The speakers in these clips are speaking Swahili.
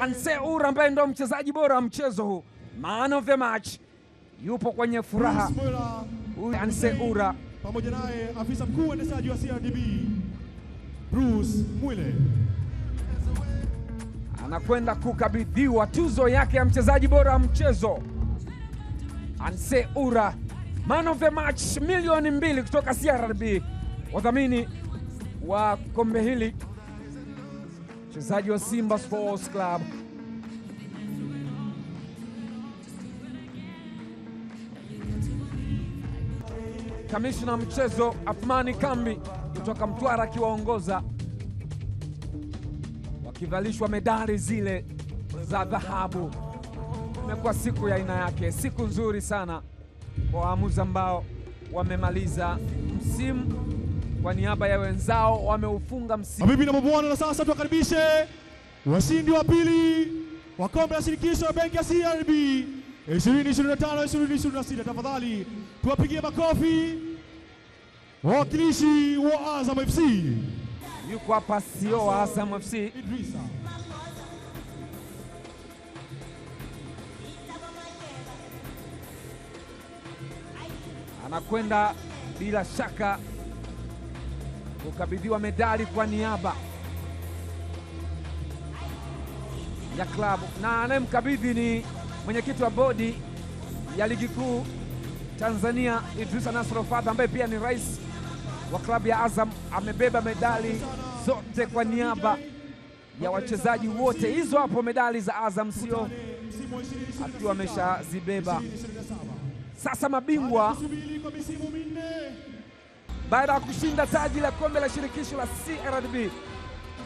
Anse Ura ambaye ndo mchezaji bora wa mchezo huu, man of the match, yupo kwenye furaha. Anse Ura pamoja naye afisa mkuu uendeshaji wa CRDB Bruce Mwile anakwenda kukabidhiwa tuzo yake ya mchezaji bora wa mchezo. Anse Ura, man of the match, milioni 2 kutoka CRDB, wadhamini wa kombe hili, mchezaji wa Simba Sports Club. Kamishna mchezo Athmani Kambi kutoka Mtwara akiwaongoza, wakivalishwa medali zile za dhahabu. Imekuwa siku ya aina yake, siku nzuri sana kwa waamuzi ambao wamemaliza msimu kwa niaba ya wenzao, wameufunga msimu. Mabibi na mabwana, na sasa tuwakaribishe washindi wa pili wa kombe la shirikisho la benki ya CRDB 2025-2026. Tafadhali tuwapigie makofi wawakilishi wa Azam FC. Yuko hapa CEO wa Azam FC Idrisa. anakwenda bila shaka kukabidhiwa medali kwa niaba ya klabu, na anayemkabidhi ni mwenyekiti wa bodi ya ligi kuu Tanzania Idrisa Nasoro Fadha, ambaye pia ni rais wa klabu ya Azam. Amebeba medali zote kwa niaba ya wachezaji wote. Hizo hapo medali za Azam, sio akiwa ameshazibeba. Sasa mabingwa baada ya kushinda taji la kombe la shirikisho la CRDB,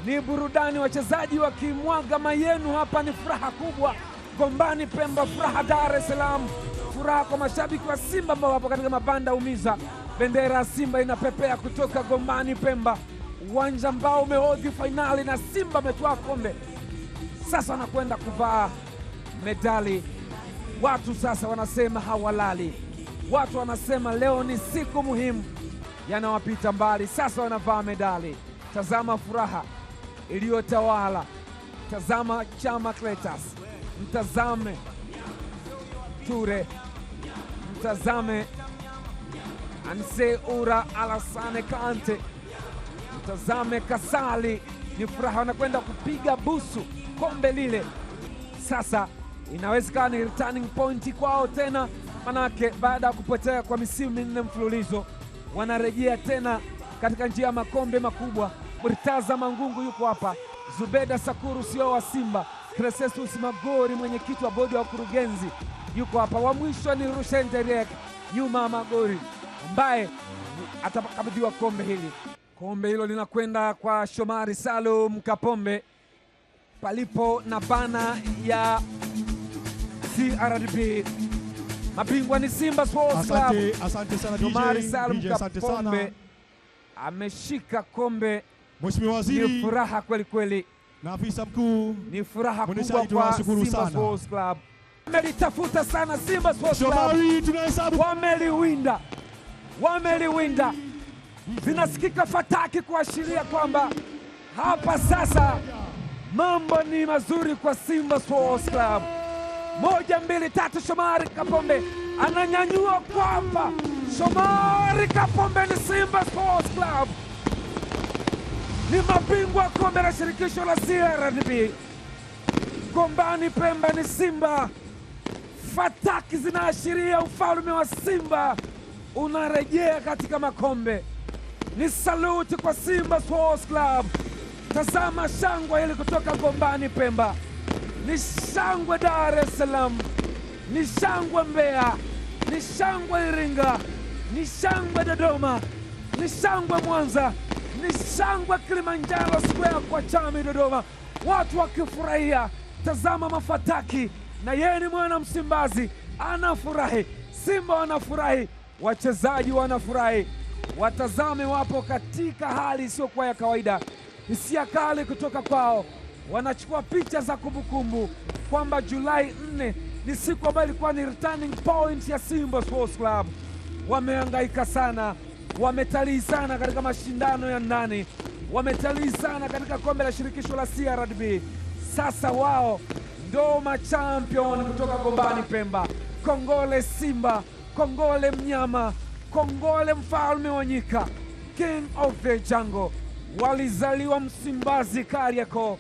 ni burudani, wachezaji wakimwaga mayenu hapa. Ni furaha kubwa Gombani Pemba, furaha Dar es Salaam, furaha kwa mashabiki wa Simba ambao wapo katika mabanda umiza. Bendera ya Simba inapepea kutoka Gombani Pemba, uwanja ambao umehodhi fainali na Simba ametwaa kombe. Sasa wanakwenda kuvaa medali. Watu sasa wanasema hawalali, watu wanasema leo ni siku muhimu, yanawapita mbali. Sasa wanavaa medali. Tazama furaha iliyotawala, tazama Chama Clatous, mtazame Ture, mtazame Anse Ura, Alassane Kante, mtazame Kasali. Ni furaha, wanakwenda kupiga busu kombe lile. Sasa inawezekana ni returning point kwao tena, manake baada ya kupotea kwa misimu 4 mfululizo wanarejea tena katika njia ya makombe makubwa. Murtaza Mangungu yuko hapa, Zubeda Sakuru CEO wa Simba, Cresesus Magori mwenyekiti wa bodi wa wakurugenzi yuko hapa. Wa mwisho ni Rushen Derek nyuma ya Magori ambaye atakabidhiwa kombe hili. Kombe hilo linakwenda kwa Shomari Salum Kapombe, palipo na bana ya CRDB. Mabingwa ni Simba Sports Club. Asante sana Shomari DJ. Salum Asante sana. Kapombe ameshika kombe. Mheshimiwa Waziri, ni furaha kweli kweli, na afisa mkuu, ni furaha kubwa kwa Simba Sports Club. Wamelitafuta sana Simba Sports Club, Shomari tunahesabu, wameliwinda. Zinasikika fataki kuashiria kwamba hapa sasa mambo ni mazuri kwa Simba Sports Club. 1, 2, 3, Shomari Kapombe ananyanyua kwamba Shomari Kapombe ni Simba Sports Club, ni mabingwa kombe la shirikisho la CRDB. Gombani Pemba ni Simba. Fataki zinaashiria ufalme wa Simba unarejea katika makombe. Ni saluti kwa Simba Sports Club. Tazama shangwe hili kutoka Gombani Pemba, ni shangwe Dar es Salaam, ni shangwe Mbeya, ni shangwe Iringa, ni shangwe Dodoma, ni shangwe Mwanza, ni shangwe Kilimanjaro Square kwa Chami Dodoma, watu wakifurahia. Tazama mafataki, na yeye ni mwana Msimbazi, anafurahi. Simba wanafurahi, wachezaji wanafurahi. Watazame wapo katika hali isiyokuwa ya kawaida, hisia kali kutoka kwao. Wanachukua picha za kumbukumbu kwamba Julai 4 ni siku ambayo ilikuwa ni returning point ya Simba Sports Club. Wamehangaika sana, wametalii sana katika mashindano ya ndani, wametalii sana katika kombe la shirikisho la CRDB. sasa wao ndo machampion kutoka Gombani Pemba. Kongole Simba, kongole mnyama, kongole mfalme wa nyika, King of the Jungle. Walizaliwa Msimbazi Kariakoo,